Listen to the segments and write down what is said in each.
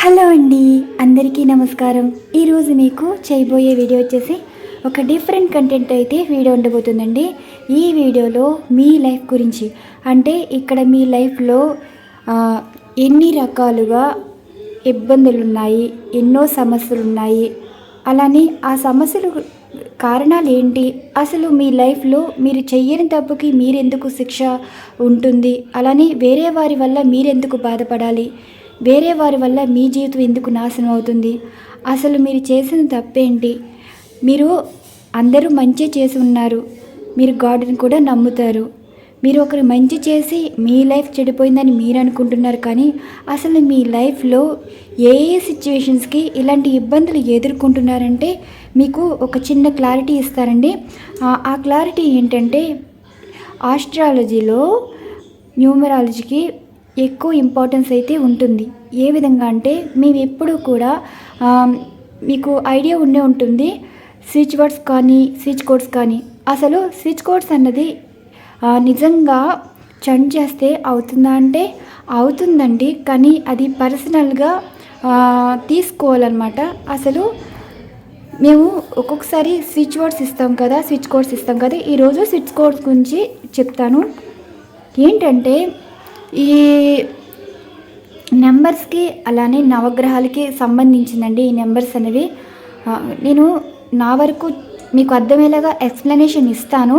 Hello అండి, అందరికీ నమస్కారం. ఈరోజు మీకు చేయబోయే వీడియో వచ్చేసి ఒక డిఫరెంట్ కంటెంట్ అయితే వీడియో ఉండబోతుందండి. ఈ వీడియోలో మీ లైఫ్ గురించి, అంటే ఇక్కడ మీ లైఫ్లో ఎన్ని రకాలుగా ఇబ్బందులు ఉన్నాయి, ఎన్నో సమస్యలు ఉన్నాయి, అలానే ఆ సమస్యలు కారణాలు ఏంటి, అసలు మీ లైఫ్లో మీరు చెయ్యని తప్పుకి మీరెందుకు శిక్ష ఉంటుంది, అలానే వేరే వారి వల్ల మీరెందుకు బాధపడాలి, వేరే వారి వల్ల మీ జీవితం ఎందుకు నాశనం అవుతుంది, అసలు మీరు చేసిన తప్పేంటి, మీరు అందరూ మంచి చేసి ఉన్నారు, మీరు గాడ్ని కూడా నమ్ముతారు, మీరు ఒకరు మంచి చేసి మీ లైఫ్ చెడిపోయిందని మీరు అనుకుంటున్నారు, కానీ అసలు మీ లైఫ్లో ఏ సిచ్యువేషన్స్కి ఇలాంటి ఇబ్బందులు ఎదుర్కొంటున్నారంటే మీకు ఒక చిన్న క్లారిటీ ఇస్తారండి. ఆ క్లారిటీ ఏంటంటే, ఆస్ట్రాలజీలో న్యూమరాలజీకి ఎక్కువ ఇంపార్టెన్స్ అయితే ఉంటుంది. ఏ విధంగా అంటే, మేము ఎప్పుడూ కూడా మీకు ఐడియా ఉండే ఉంటుంది, స్విచ్ వర్డ్స్ కానీ స్విచ్ కోడ్స్ కానీ. అసలు స్విచ్ కోడ్స్ అన్నది నిజంగా చండ్ చేస్తే అవుతుందా అంటే అవుతుందండి, కానీ అది పర్సనల్గా తీసుకోవాలన్నమాట. అసలు మేము ఒక్కొక్కసారి స్విచ్ కోడ్స్ ఇస్తాం కదా, ఈరోజు స్విచ్ కోడ్స్ గురించి చెప్తాను. ఏంటంటే, ఈ నెంబర్స్కి అలానే నవగ్రహాలకి సంబంధించిందండి ఈ నెంబర్స్ అనేవి. నేను నా వరకు మీకు అర్థమయ్యేలాగా ఎక్స్ప్లెనేషన్ ఇస్తాను.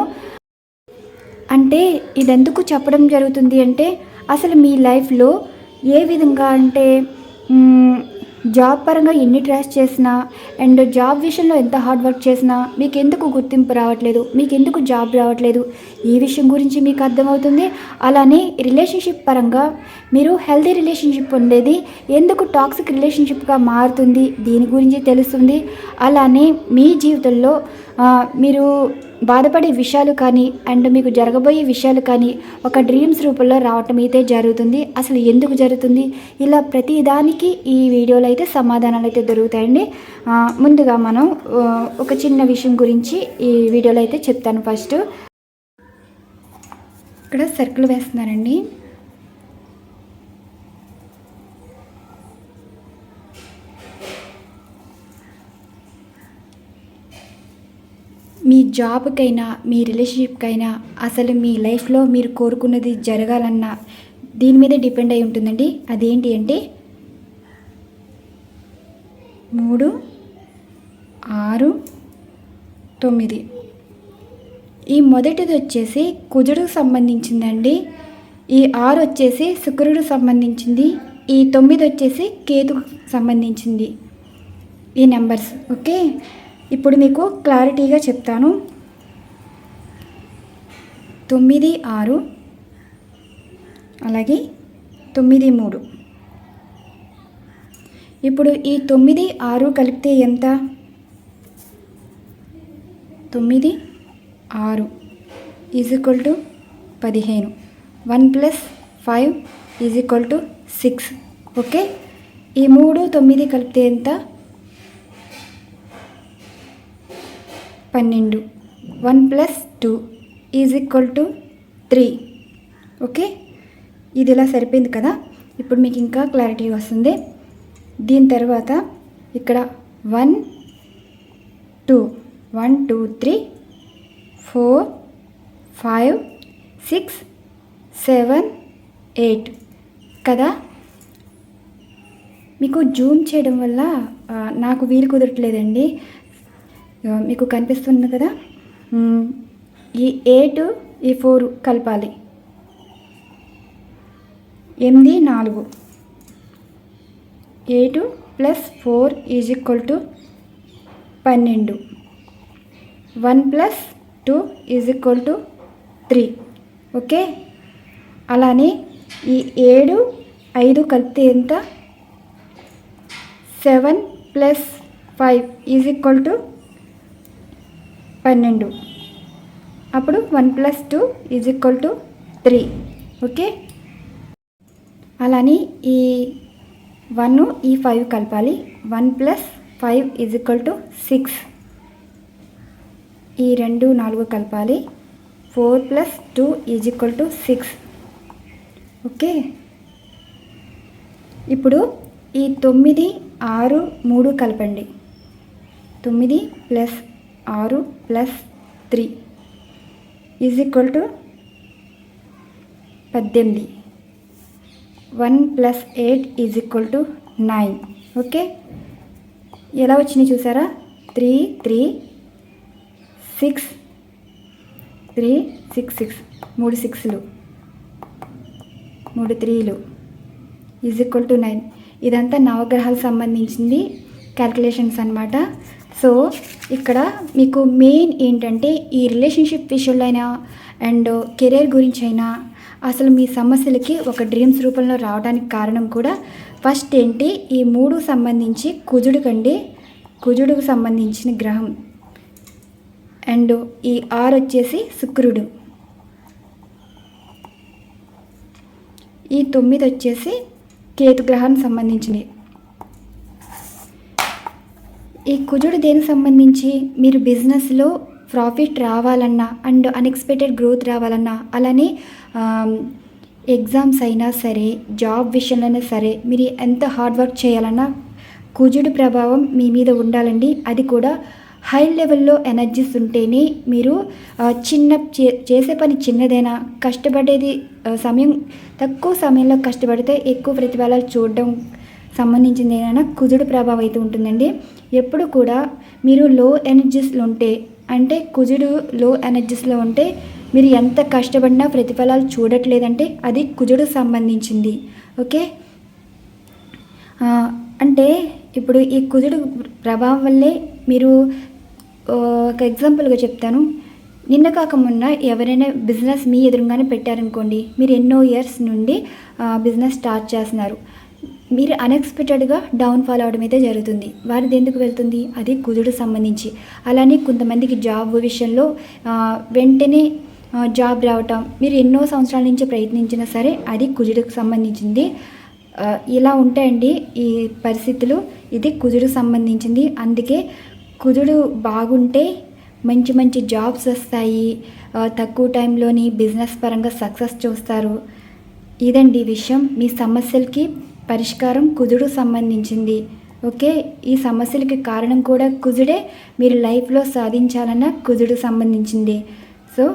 అంటే ఇదెందుకు చెప్పడం జరుగుతుంది అంటే, అసలు మీ లైఫ్లో ఏ విధంగా అంటే జాబ్ పరంగా ఎన్ని ట్రస్ట్ చేసినా అండ్ జాబ్ విషయంలో ఎంత హార్డ్ వర్క్ చేసినా మీకు ఎందుకు గుర్తింపు రావట్లేదు, మీకు ఎందుకు జాబ్ రావట్లేదు, ఈ విషయం గురించి మీకు అర్థమవుతుంది. అలానే రిలేషన్షిప్ పరంగా మీరు హెల్తీ రిలేషన్షిప్ ఉండేది ఎందుకు టాక్సిక్ రిలేషన్షిప్గా మారుతుంది, దీని గురించి తెలుస్తుంది. అలానే మీ జీవితంలో మీరు బాధపడే విషయాలు కానీ అండ్ మీకు జరగబోయే విషయాలు కానీ ఒక డ్రీమ్స్ రూపంలో రావటం అయితే జరుగుతుంది. అసలు ఎందుకు జరుగుతుంది, ఇలా ప్రతి దానికి ఈ వీడియోలో అయితే సమాధానాలు అయితే దొరుకుతాయండి. ముందుగా మనం ఒక చిన్న విషయం గురించి ఈ వీడియోలో అయితే చెప్తాను. ఫస్ట్ ఇక్కడ సర్కిల్ వేస్తున్నారండి. మీ జాబ్కైనా మీ రిలేషన్షిప్కైనా అసలు మీ లైఫ్లో మీరు కోరుకున్నది జరగాలన్నా దీని మీదే డిపెండ్ అయి ఉంటుందండి. అదేంటి అంటే 3, 6, 9. ఈ మొదటిది వచ్చేసి కుజుడికి సంబంధించిందండి. ఈ 6 వచ్చేసి శుక్రుడికి సంబంధించింది. ఈ 9 వచ్చేసి కేతుకు సంబంధించింది. ఈ నెంబర్స్ ఓకే. ఇప్పుడు మీకు క్లారిటీగా చెప్తాను. 9, 6 అలాగే 9, 3. ఇప్పుడు ఈ 9, 6 కలిపితే ఎంత? 9, 6 = 15. 1 + 5 = 6. ఓకే. ఈ 3, 9 కలిపితే ఎంత? 12. 1 + 2 = 3. ఓకే. ఇది ఇలా సరిపోయింది కదా. ఇప్పుడు మీకు ఇంకా క్లారిటీ వస్తుంది. దీని తర్వాత ఇక్కడ 1, 2, 1, 2, 3, 4, 5, 6, 7, 8 కదా. మీకు జూమ్ చేయడం వల్ల నాకు వీలు కుదరట్లేదండి. మీకు కనిపిస్తుంది కదా, ఈ 8 ఈ 4 కలపాలి. 8, 4. 8 + 4 = 12. 1 + 2 = 3. ఓకే. అలానే ఈ 7, 5 కలిపితే ఎంత? 7 + 5 = 12. అప్పుడు 1 + 2 = 3. ఓకే. అలానే ఈ 1 ఈ 5 కలపాలి. 1 + 5 = 6. ఈ 2, 4 కలపాలి. 4 + 2 = 6. ఓకే. ఇప్పుడు ఈ 9, 6, 3 కలపండి. 9 + 6 + 3 = 18. 1 + 8 = 9. ఓకే, ఎలా వచ్చినాయి చూసారా? 3 3 6 3 6 6 3 6లు 3 3లు = 9. ఇదంతా నవగ్రహాలకు సంబంధించింది క్యాల్కులేషన్స్ అన్నమాట. సో ఇక్కడ మీకు మెయిన్ ఏంటంటే ఈ రిలేషన్షిప్ విషయంలో అయినా అండ్ కెరీర్ గురించి అయినా అసలు మీ సమస్యలకి ఒక డ్రీమ్స్ రూపంలో రావడానికి కారణం కూడా ఫస్ట్ ఏంటి, ఈ 3 సంబంధించి కుజుడుకు సంబంధించిన గ్రహం, అండ్ ఈ 6 వచ్చేసి శుక్రుడు, ఈ 9 వచ్చేసి కేతు గ్రహానికి సంబంధించింది. ఈ కుజుడు దేనికి సంబంధించి, మీరు బిజినెస్లో ప్రాఫిట్ రావాలన్నా అండ్ అన్ఎక్స్పెక్టెడ్ గ్రోత్ రావాలన్నా, అలానే ఎగ్జామ్స్ అయినా సరే, జాబ్ విషయంలోనే సరే, మీరు ఎంత హార్డ్ వర్క్ చేయాలన్నా కుజుడు ప్రభావం మీ మీద ఉండాలండి. అది కూడా హై లెవెల్లో ఎనర్జీస్ ఉంటేనే మీరు చేసే పని చిన్నదైనా, కష్టపడేది తక్కువ సమయంలో కష్టపడితే ఎక్కువ ప్రతిఫలాలు చూడడం సంబంధించింది ఏదైనా కుజుడు ప్రభావం అయితే ఉంటుందండి. ఎప్పుడు కూడా మీరు లో ఎనర్జీస్లో ఉంటే, అంటే కుజుడు లో ఎనర్జీస్లో ఉంటే మీరు ఎంత కష్టపడినా ప్రతిఫలాలు చూడట్లేదంటే అది కుజుడుకు సంబంధించింది. ఓకే, అంటే ఇప్పుడు ఈ కుజుడు ప్రభావం వల్లే మీరు ఒక ఎగ్జాంపుల్గా చెప్తాను. నిన్న కాక మొన్న ఎవరైనా బిజినెస్ మీ ఎదురుగానే పెట్టారనుకోండి, మీరు ఎన్నో ఇయర్స్ నుండి బిజినెస్ స్టార్ట్ చేస్తున్నారు, మీరు అన్ఎక్స్పెక్టెడ్గా డౌన్ఫాల్ అవడం అయితే జరుగుతుంది. వారిది ఎందుకు వెళ్తుంది, అది కుజుడు సంబంధించి. అలానే కొంతమందికి జాబ్ విషయంలో వెంటనే జాబ్ రావటం, మీరు ఎన్నో సంవత్సరాల నుంచి ప్రయత్నించినా సరే అది కుజుడుకు సంబంధించింది. ఇలా ఉంటాయండి ఈ పరిస్థితులు, ఇది కుజుడుకు సంబంధించింది. అందుకే కుజుడు బాగుంటే మంచి మంచి జాబ్స్ వస్తాయి, తక్కువ టైంలోని బిజినెస్ పరంగా సక్సెస్ చూస్తారు. ఇదండి విషయం. మీ సమస్యలకి పరిష్కారం కుజుడు సంబంధించింది. ఓకే, ఈ సమస్యలకి కారణం కూడా కుజుడే, మీరు లైఫ్లో సాధించాలన్న కుజుడు సంబంధించింది. సో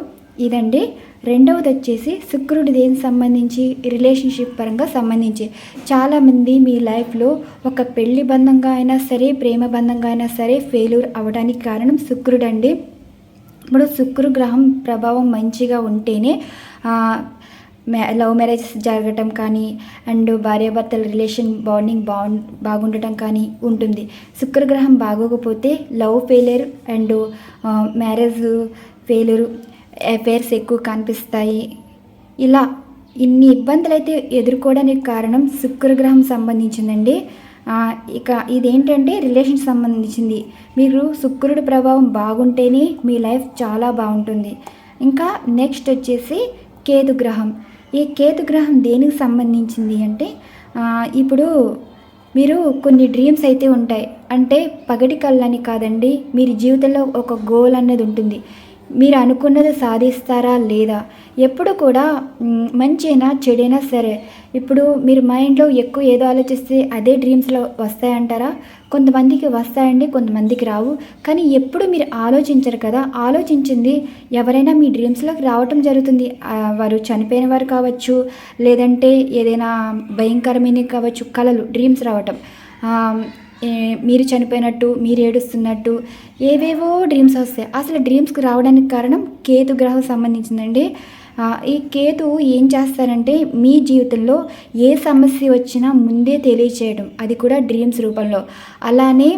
ఇదండి. రెండవది వచ్చేసి శుక్రుడు దేనికి సంబంధించి, రిలేషన్షిప్ పరంగా సంబంధించి. చాలామంది మీ లైఫ్లో ఒక పెళ్లి బంధంగా అయినా సరే, ప్రేమ బంధంగా అయినా సరే ఫెయిల్యూర్ అవ్వడానికి కారణం శుక్రుడు అండి. ఇప్పుడు శుక్రు గ్రహం ప్రభావం మంచిగా ఉంటేనే లవ్ మ్యారేజెస్ జరగటం కానీ, అండ్ భార్యాభర్తల రిలేషన్ బాండింగ్ బాగుండటం కానీ ఉంటుంది. శుక్రగ్రహం బాగోకపోతే love failure and marriage failure, affairs ఎక్కువ కనిపిస్తాయి. ఇలా ఇన్ని ఇబ్బందులు అయితే ఎదుర్కోవడానికి కారణం శుక్రగ్రహం సంబంధించిందండి. ఇక ఇదేంటంటే రిలేషన్ సంబంధించింది. మీరు శుక్రుడి ప్రభావం బాగుంటేనే మీ లైఫ్ చాలా బాగుంటుంది. ఇంకా నెక్స్ట్ వచ్చేసి కేతుగ్రహం. ఈ కేతుగ్రహం దేనికి సంబంధించింది అంటే, ఇప్పుడు మీరు కొన్ని డ్రీమ్స్ అయితే ఉంటాయి, అంటే పగటి కళ్ళని కాదండి, మీరు జీవితంలో ఒక గోల్ అన్నది ఉంటుంది. మీరు అనుకున్నది సాధిస్తారా లేదా, ఎప్పుడు కూడా మంచైనా చెడైనా సరే, ఇప్పుడు మీరు మైండ్లో ఎక్కువ ఏదో ఆలోచిస్తే అదే డ్రీమ్స్లో వస్తాయంటారా? కొంతమందికి వస్తాయండి, కొంతమందికి రావు. కానీ ఎప్పుడు మీరు ఆలోచించరు కదా, ఆలోచించింది ఎవరైనా మీ డ్రీమ్స్లోకి రావటం జరుగుతుంది. వారు చనిపోయిన వారు కావచ్చు, లేదంటే ఏదైనా భయంకరమైనవి కావచ్చు, కలలు డ్రీమ్స్ రావటం, మీరు చనిపోయినట్టు, మీరు ఏడుస్తున్నట్టు ఏవేవో డ్రీమ్స్ వస్తాయి. అసలు డ్రీమ్స్కి రావడానికి కారణం కేతు గ్రహం సంబంధించిందండి. ఈ కేతు ఏం చేస్తారంటే, మీ జీవితంలో ఏ సమస్య వచ్చినా ముందే తెలియచేయడం, అది కూడా డ్రీమ్స్ రూపంలో. అలానే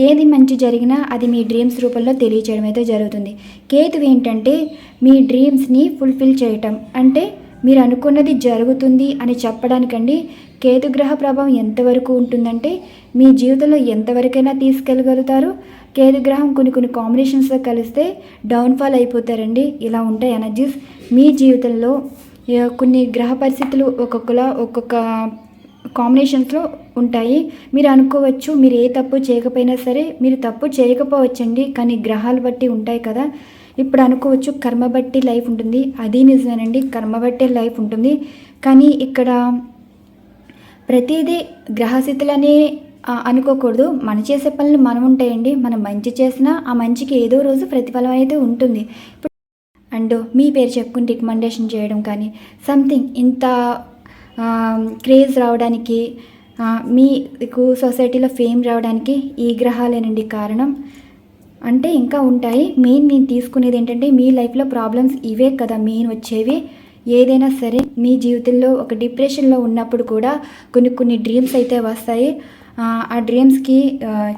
ఏది మంచి జరిగినా అది మీ డ్రీమ్స్ రూపంలో తెలియచేయడం అయితే జరుగుతుంది. కేతు ఏంటంటే మీ డ్రీమ్స్ని ఫుల్ఫిల్ చేయటం, అంటే మీరు అనుకున్నది జరుగుతుంది అని చెప్పడానికండి. కేతుగ్రహ ప్రభావం ఎంతవరకు ఉంటుందంటే మీ జీవితంలో ఎంతవరకైనా తీసుకెళ్ళగలుగుతారు. కేతుగ్రహం కొన్ని కాంబినేషన్స్లో కలిస్తే డౌన్ఫాల్ అయిపోతారండి. ఇలా ఉంటాయి ఎనర్జీస్ మీ జీవితంలో. కొన్ని గ్రహ పరిస్థితులు ఒక్కొక్క కాంబినేషన్స్లో ఉంటాయి. మీరు అనుకోవచ్చు మీరు ఏ తప్పు చేయకపోయినా సరే, మీరు తప్పు చేయకపోవచ్చండి, కానీ గ్రహాలు బట్టి ఉంటాయి కదా. ఇప్పుడు అనుకోవచ్చు కర్మ బట్టి లైఫ్ ఉంటుంది, అది నిజమేనండి, కర్మ బట్టే లైఫ్ ఉంటుంది. కానీ ఇక్కడ ప్రతిదీ గ్రహస్థితులనే అనుకోకూడదు. మనం చేసే పనులు మనం ఉంటాయండి. మనం మంచి చేసినా ఆ మంచికి ఏదో రోజు ప్రతిఫలం అయితే ఉంటుంది. అండ్ మీ పేరు చెప్పుకుని రికమెండేషన్ చేయడం కానీ సంథింగ్ ఇంత క్రేజ్ రావడానికి, మీకు సొసైటీలో ఫేమ్ రావడానికి ఈ గ్రహాలేనండి కారణం. అంటే ఇంకా ఉంటాయి. మెయిన్ నేను తీసుకునేది ఏంటంటే, మీ లైఫ్లో ప్రాబ్లమ్స్ ఇవే కదా మెయిన్ వచ్చేవి. ఏదైనా సరే మీ జీవితంలో ఒక డిప్రెషన్లో ఉన్నప్పుడు కూడా కొన్ని డ్రీమ్స్ అయితే వస్తాయి. ఆ డ్రీమ్స్కి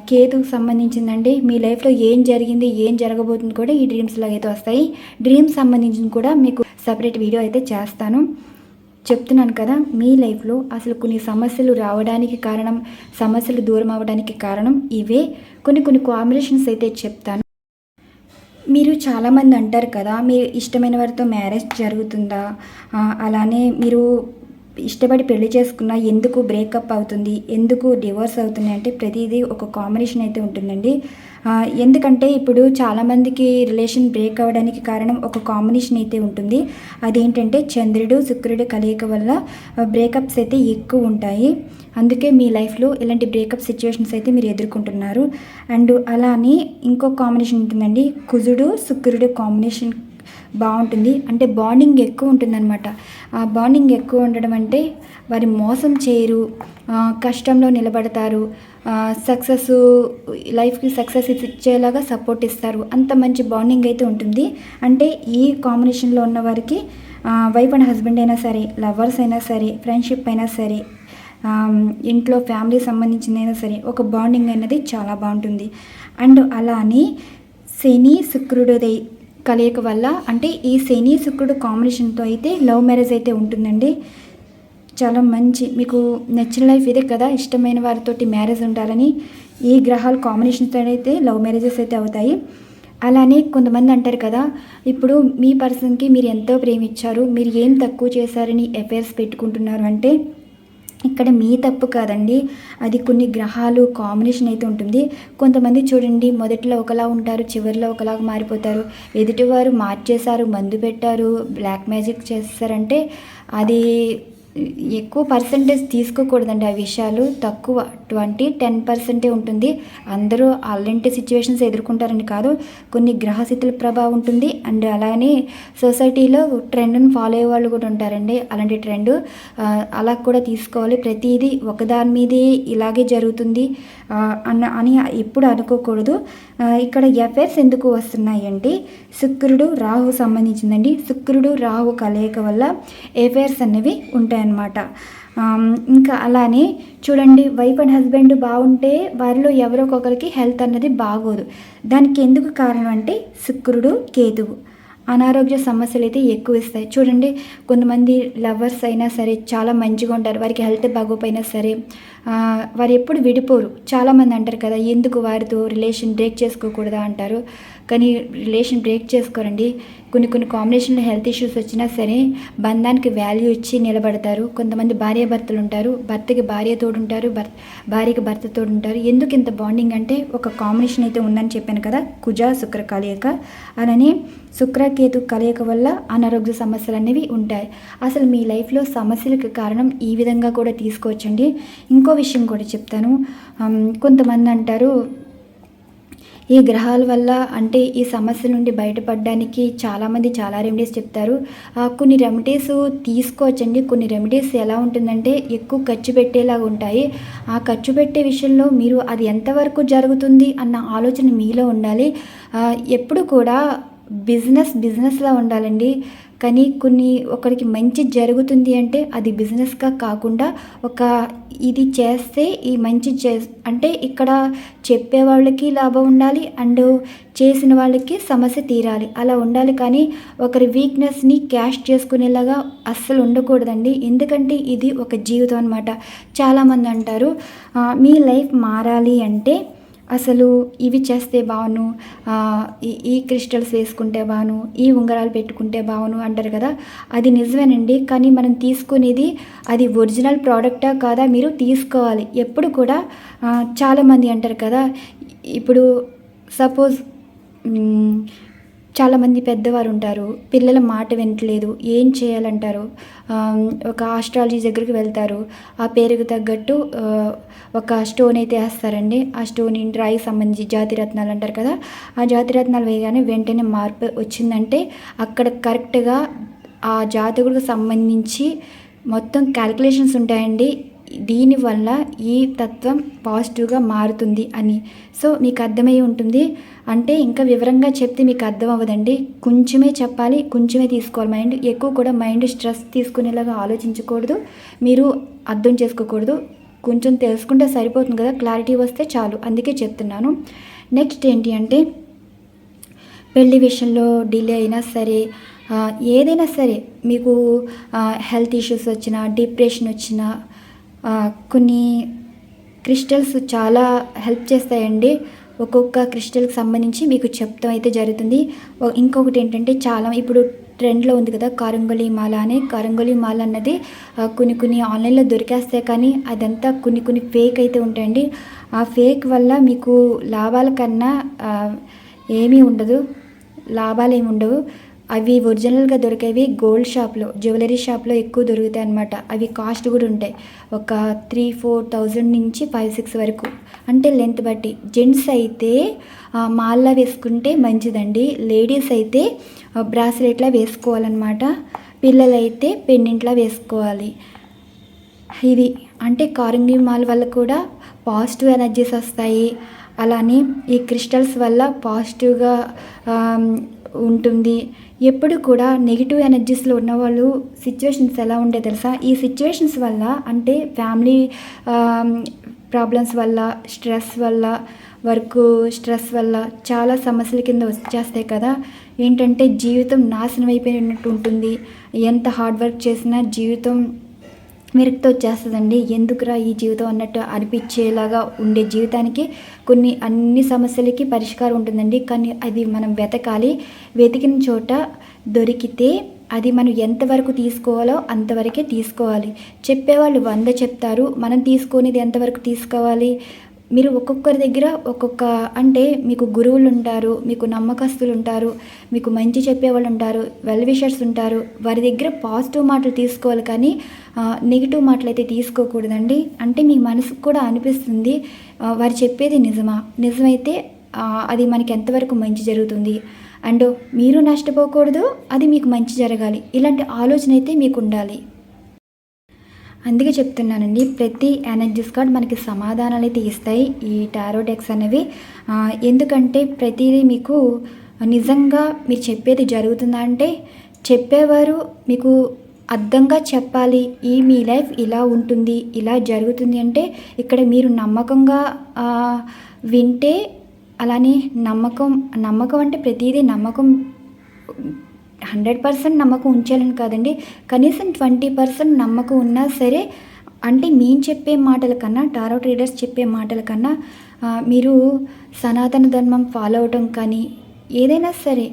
కేతుకు సంబంధించిందండి. మీ లైఫ్లో ఏం జరిగింది, ఏం జరగబోతుంది కూడా ఈ డ్రీమ్స్లో అయితే వస్తాయి. డ్రీమ్స్ సంబంధించింది కూడా మీకు సపరేట్ వీడియో అయితే చేస్తాను. చెప్తున్నాను కదా, మీ లైఫ్లో అసలు కొన్ని సమస్యలు రావడానికి కారణం, సమస్యలు దూరం అవ్వడానికి కారణం ఇవే. కొన్ని కాంబినేషన్స్ అయితే చెప్తాను. మీరు చాలామంది అంటారు కదా, మీరు ఇష్టమైన వారితో మ్యారేజ్ జరుగుతుందా, అలానే మీరు ఇష్టపడి పెళ్లి చేసుకున్నా ఎందుకు బ్రేకప్ అవుతుంది, ఎందుకు డివోర్స్ అవుతుంది అంటే ప్రతిదీ ఒక కాంబినేషన్ అయితే ఉంటుందండి. ఎందుకంటే ఇప్పుడు చాలామందికి రిలేషన్ బ్రేక్ అవ్వడానికి కారణం ఒక కాంబినేషన్ అయితే ఉంటుంది. అదేంటంటే చంద్రుడు శుక్రుడు కలయిక వల్ల బ్రేకప్స్ అయితే ఎక్కువ ఉంటాయి. అందుకే మీ లైఫ్లో ఇలాంటి బ్రేకప్ సిచ్యువేషన్స్ అయితే మీరు ఎదుర్కొంటున్నారు. అండ్ అలానే ఇంకో కాంబినేషన్ ఉంటుందండి, కుజుడు శుక్రుడు కాంబినేషన్ బాగుంటుంది. అంటే బాండింగ్ ఎక్కువ ఉంటుందన్నమాట. ఆ బాండింగ్ ఎక్కువ ఉండడం అంటే వారి మోసం చేయరు, కష్టంలో నిలబడతారు, లైఫ్కి సక్సెస్ ఇచ్చేలాగా సపోర్ట్ ఇస్తారు. అంత మంచి బాండింగ్ అయితే ఉంటుంది. అంటే ఈ కాంబినేషన్లో ఉన్న వారికి వైఫ్ అండ్ హస్బెండ్ అయినా సరే, లవర్స్ అయినా సరే, ఫ్రెండ్షిప్ అయినా సరే, ఇంట్లో ఫ్యామిలీ సంబంధించిందైనా సరే ఒక బాండింగ్ అనేది చాలా బాగుంటుంది. అండ్ అలానే శని శుక్రుడు కలయిక వల్ల, అంటే ఈ శని శుక్రుడు కాంబినేషన్తో అయితే లవ్ మ్యారేజ్ అయితే ఉంటుందండి. చాలా మంచి, మీకు నచ్చిన లైఫ్ ఇదే కదా, ఇష్టమైన వారితోటి మ్యారేజ్ ఉండాలని. ఈ గ్రహాల కాంబినేషన్తో అయితే లవ్ మ్యారేజెస్ అయితే అవుతాయి. అలానే కొంతమంది అంటారు కదా, ఇప్పుడు మీ పర్సన్కి మీరు ఎంతో ప్రేమించారు, మీరు ఏం తక్కువ చేశారని అఫైర్స్ పెట్టుకుంటున్నారు అంటే ఇక్కడ మీ తప్పు కాదండి, అది కొన్ని గ్రహాలు కాంబినేషన్ అయితే ఉంటుంది. కొంతమంది చూడండి, మొదట్లో ఒకలా ఉంటారు, చివరిలో ఒకలాగా మారిపోతారు. ఎదుటివారు మార్చేశారు, మందు పెట్టారు, బ్లాక్ మ్యాజిక్ చేస్తారంటే అది ఎక్కువ పర్సంటేజ్ తీసుకోకూడదండి. ఆ విషయాలు తక్కువ 10% ఉంటుంది. అందరూ అలాంటి సిచ్యువేషన్స్ ఎదుర్కొంటారని కాదు, కొన్ని గ్రహస్థితుల ప్రభావం ఉంటుంది. అండ్ అలానే సొసైటీలో ట్రెండ్ని ఫాలో అయ్యే వాళ్ళు కూడా ఉంటారండి. అలాంటి ట్రెండ్ అలా కూడా తీసుకోవాలి. ప్రతిదీ ఒకదాని మీదే ఇలాగే జరుగుతుంది అని ఎప్పుడు అనుకోకూడదు. ఇక్కడ ఎఫైర్స్ ఎందుకు వస్తున్నాయి అంటే శుక్రుడు రాహు సంబంధించిందండి. శుక్రుడు రాహు కలయిక వల్ల ఎఫైర్స్ అనేవి ఉంటాయన్నమాట. ఇంకా అలానే చూడండి, వైఫ్ అండ్ హస్బెండ్ బాగుంటే వారిలో ఎవరో ఒకరికి హెల్త్ అన్నది బాగోదు. దానికి ఎందుకు కారణం అంటే శుక్రుడు కేతువు అనారోగ్య సమస్యలు అయితే ఎక్కువ ఇస్తాయి. చూడండి, కొంతమంది లవర్స్ అయినా సరే చాలా మంచిగా ఉంటారు, వారికి హెల్త్ బాగోపోయినా సరే వారు ఎప్పుడు విడిపోరు. చాలామంది అంటారు కదా, ఎందుకు వారితో రిలేషన్ బ్రేక్ చేసుకోకూడదా అంటారు. కానీ రిలేషన్ బ్రేక్ చేసుకోరండి. కొన్ని కాంబినేషన్లో హెల్త్ ఇష్యూస్ వచ్చినా సరే బంధానికి వాల్యూ ఇచ్చి నిలబడతారు. కొంతమంది భార్యాభర్తలు ఉంటారు, భర్తకి భార్య తోడుంటారు, భార్యకి భర్త తోడుంటారు. ఎందుకు ఇంత బాండింగ్ అంటే ఒక కాంబినేషన్ అయితే ఉందని చెప్పాను కదా, కుజ శుక్ర కలయిక. అలానే శుక్రకేతు కలయిక వల్ల అనారోగ్య సమస్యలు అనేవి ఉంటాయి. అసలు మీ లైఫ్లో సమస్యలకు కారణం ఈ విధంగా కూడా తీసుకోవచ్చండి. ఇంకో విషయం కూడా చెప్తాను. కొంతమంది అంటారు, ఈ గ్రహాల వల్ల అంటే ఈ సమస్య నుండి బయటపడడానికి చాలామంది చాలా రెమెడీస్ చెప్తారు. కొన్ని రెమెడీస్ తీసుకోవచ్చండి. కొన్ని రెమెడీస్ ఎలా ఉంటుందంటే ఎక్కువ ఖర్చు పెట్టేలాగా ఉంటాయి. ఆ ఖర్చు పెట్టే విషయంలో మీరు అది ఎంతవరకు జరుగుతుంది అన్న ఆలోచన మీలో ఉండాలి. ఎప్పుడు కూడా బిజినెస్లా ఉండాలండి. కానీ ఒకరికి మంచి జరుగుతుంది అంటే అది బిజినెస్గా కాకుండా ఇది చేస్తే ఈ మంచి అంటే ఇక్కడ చెప్పే వాళ్ళకి లాభం ఉండాలి, అండ్ చేసిన వాళ్ళకి సమస్య తీరాలి, అలా ఉండాలి. కానీ ఒకరి వీక్నెస్ని క్యాష్ చేసుకునేలాగా అస్సలు ఉండకూడదండి. ఎందుకంటే ఇది ఒక జీవితం అన్నమాట. చాలామంది అంటారు, మీ లైఫ్ మారాలి అంటే అసలు ఇవి చేస్తే బాగును, ఈ క్రిస్టల్స్ వేసుకుంటే బాగును, ఈ ఉంగరాలు పెట్టుకుంటే బాగును అంటారు కదా. అది నిజమేనండి. కానీ మనం తీసుకునేది అది ఒరిజినల్ ప్రోడక్టా కాదా మీరు తీసుకోవాలి. ఎప్పుడు కూడా చాలామంది అంటారు కదా, ఇప్పుడు సపోజ్ చాలామంది పెద్దవారు ఉంటారు, పిల్లల మాట వినట్లేదు, ఏం చేయాలంటారు. ఒక ఆస్ట్రాలజీ దగ్గరికి వెళ్తారు, ఆ పేరుకు తగ్గట్టు ఒక స్టోన్ అయితే వేస్తారండి. ఆ స్టోన్ రాయికి సంబంధించి జాతిరత్నాలు అంటారు కదా, ఆ జాతిరత్నాలు వేయగానే వెంటనే మార్పు వచ్చిందంటే అక్కడ కరెక్ట్గా ఆ జాతకుడికి సంబంధించి మొత్తం క్యాలిక్యులేషన్స్ ఉంటాయండి. దీనివల్ల ఈ తత్వం పాజిటివ్గా మారుతుంది అని. సో మీకు అర్థమై ఉంటుంది. అంటే ఇంకా వివరంగా చెప్తే మీకు అర్థం అవ్వదండి. కొంచెమే చెప్పాలి, కొంచెమే తీసుకోవాలి. మైండ్ ఎక్కువ కూడా మైండ్ స్ట్రెస్ తీసుకునేలాగా ఆలోచించకూడదు, మీరు అర్థం చేసుకోకూడదు. కొంచెం తెలుసుకుంటే సరిపోతుంది కదా, క్లారిటీ వస్తే చాలు, అందుకే చెప్తున్నాను. నెక్స్ట్ ఏంటి అంటే, పెళ్లి విషయంలో డిలే అయినా సరే, ఏదైనా సరే మీకు హెల్త్ ఇష్యూస్ వచ్చినా, డిప్రెషన్ వచ్చినా, కొన్ని క్రిస్టల్స్ చాలా హెల్ప్ చేస్తాయండి. ఒక్కొక్క క్రిస్టల్కి సంబంధించి మీకు చెప్తాం అయితే జరుగుతుంది. ఇంకొకటి ఏంటంటే, చాలా ఇప్పుడు ట్రెండ్లో ఉంది కదా కారంగొలి మాల అని. కారంగొలి మాల అన్నది కొన్ని ఆన్లైన్లో దొరికేస్తాయి, కానీ అదంతా కొన్ని ఫేక్ అయితే ఉంటాయండి. ఆ ఫేక్ వల్ల మీకు లాభాల కన్నా ఏమీ ఉండదు, లాభాలు ఏమి ఉండవు. అవి ఒరిజినల్గా దొరికేవి గోల్డ్ షాప్లో, జ్యువెలరీ షాప్లో ఎక్కువ దొరుకుతాయి అన్నమాట. అవి కాస్ట్ కూడా ఉంటాయి, ఒక 3,000-4,000 నుంచి 5-6 వరకు, అంటే లెంత్ బట్టి. జెంట్స్ అయితే మాల్లా వేసుకుంటే మంచిదండి, లేడీస్ అయితే బ్రాస్లెట్లా వేసుకోవాలన్నమాట, పిల్లలైతే పెండెంట్లా వేసుకోవాలి. ఇది అంటే కారంగి మాల్ వల్ల కూడా పాజిటివ్ ఎనర్జీస్ వస్తాయి. అలానే ఈ క్రిస్టల్స్ వల్ల పాజిటివ్గా ఉంటుంది. ఎప్పుడు కూడా నెగిటివ్ ఎనర్జీస్లో ఉన్నవాళ్ళు సిచ్యువేషన్స్ ఎలా ఉండే తెలుసా, ఈ సిచ్యువేషన్స్ వల్ల అంటే ఫ్యామిలీ ప్రాబ్లమ్స్ వల్ల, స్ట్రెస్ వల్ల, వర్క్ స్ట్రెస్ వల్ల చాలా సమస్యల కింద వచ్చేస్తాయి కదా. ఏంటంటే జీవితం నాశనం అయిపోయినట్టు ఉంటుంది. ఎంత హార్డ్ వర్క్ చేసినా జీవితం మెరుపుతో వచ్చేస్తుందండి. ఎందుకురా ఈ జీవితం అన్నట్టు అనిపించేలాగా ఉండే జీవితానికి అన్ని సమస్యలకి పరిష్కారం ఉంటుందండి. కానీ అది మనం వెతకాలి. వెతికిన చోట దొరికితే అది మనం ఎంతవరకు తీసుకోవాలో అంతవరకే తీసుకోవాలి. చెప్పేవాళ్ళు 100 చెప్తారు, మనం తీసుకునేది ఎంతవరకు తీసుకోవాలి. మీరు ఒక్కొక్కరి దగ్గర అంటే మీకు గురువులు ఉంటారు, మీకు నమ్మకస్తులు ఉంటారు, మీకు మంచి చెప్పేవాళ్ళు ఉంటారు, వెల్ విషర్స్ ఉంటారు. వారి దగ్గర పాజిటివ్ మాటలు తీసుకోవాలి, కానీ నెగిటివ్ మాటలు అయితే తీసుకోకూడదండి. అంటే మీ మనసుకు కూడా అనిపిస్తుంది వారు చెప్పేది నిజమైతే అది మనకి ఎంతవరకు మంచి జరుగుతుంది, అండ్ మీరు నష్టపోకూడదు, అది మీకు మంచి జరగాలి. ఇలాంటి ఆలోచన అయితే మీకు ఉండాలి. అందుకే చెప్తున్నానండి, ప్రతి ఎనర్జీస్ కార్డ్ మనకి సమాధానాలు అయితే ఇస్తాయి ఈ టారో డెక్స్ అనేవి. ఎందుకంటే ప్రతిదీ మీకు నిజంగా మీరు చెప్పేది జరుగుతుందా అంటే, చెప్పేవారు మీకు అర్థంగా చెప్పాలి. మీ లైఫ్ ఇలా ఉంటుంది, ఇలా జరుగుతుంది అంటే ఇక్కడ మీరు నమ్మకంగా వింటే, అలానే నమ్మకం అంటే ప్రతిదీ నమ్మకం 100% నమ్మకం ఉంచాలని కాదండి, కనీసం 20% నమ్మకం ఉన్నా సరే. అంటే మేము చెప్పే మాటల కన్నా, టారో ట్రేడర్స్ చెప్పే మాటల కన్నా మీరు సనాతన ధర్మం ఫాలో అవటం కానీ ఏదైనా సరే,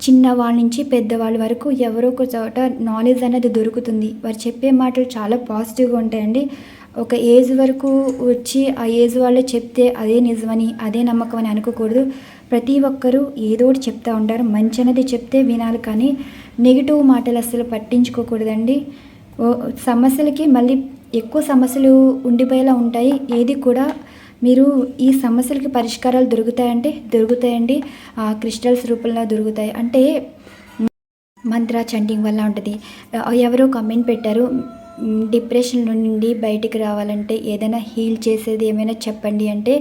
చిన్నవాళ్ళ నుంచి పెద్దవాళ్ళ వరకు ఎవరో ఒక చోట నాలెడ్జ్ అనేది దొరుకుతుంది. వారు చెప్పే మాటలు చాలా పాజిటివ్గా ఉంటాయండి. ఒక ఏజ్ వరకు వచ్చి ఆ ఏజ్ వాళ్ళే చెప్తే అదే నిజమని, అదే నమ్మకం అని అనుకోకూడదు. ప్రతి ఒక్కరూ ఏదో ఒకటి చెప్తూ ఉంటారు. మంచి అనేది చెప్తే వినాలి, కానీ నెగిటివ్ మాటలు అస్సలు పట్టించుకోకూడదండి. సమస్యలకి మళ్ళీ ఎక్కువ సమస్యలు ఉండిపోయేలా ఉంటాయి. ఏది కూడా మీరు ఈ సమస్యలకి పరిష్కారాలు దొరుకుతాయండి. క్రిస్టల్స్ రూపంలో దొరుకుతాయి. అంటే మంత్ర చంటింగ్ వల్ల ఉంటుంది. ఎవరో కామెంట్ పెట్టారు, డిప్రెషన్ నుండి బయటికి రావాలంటే ఏదైనా హీల్ చేసేది ఏమైనా చెప్పండి అంటే,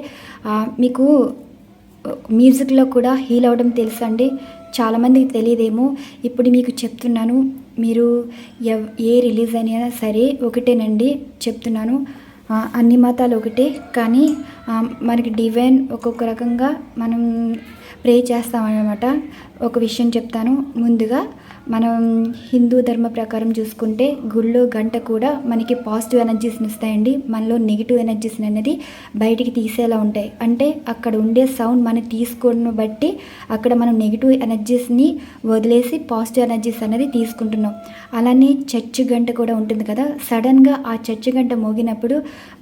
మీకు మ్యూజిక్లో కూడా హీల్ అవ్వడం తెలుసా అండి? చాలామందికి తెలియదేమో. ఇప్పుడు మీకు చెప్తున్నాను, మీరు ఏ రిలీజ్ అయినా సరే ఒకటేనండి చెప్తున్నాను. అన్ని మతాలు ఒకటే, కానీ మనకి డివైన్ ఒక్కొక్క రకంగా మనం ప్రే చేస్తామన్నమాట. ఒక విషయం చెప్తాను ముందుగా. మనం హిందూ ధర్మ ప్రకారం చూసుకుంటే గుళ్ళో గంట కూడా మనకి పాజిటివ్ ఎనర్జీస్ని ఇస్తాయండి. మనలో నెగిటివ్ ఎనర్జీస్ని అనేది బయటికి తీసేలా ఉంటాయి. అంటే అక్కడ ఉండే సౌండ్ మనం తీసుకోవడం బట్టి అక్కడ మనం నెగిటివ్ ఎనర్జీస్ని వదిలేసి పాజిటివ్ ఎనర్జీస్ అనేది తీసుకుంటున్నాం. అలానే చర్చ్ గంట కూడా ఉంటుంది కదా, సడన్గా ఆ చర్చ్ గంట మోగినప్పుడు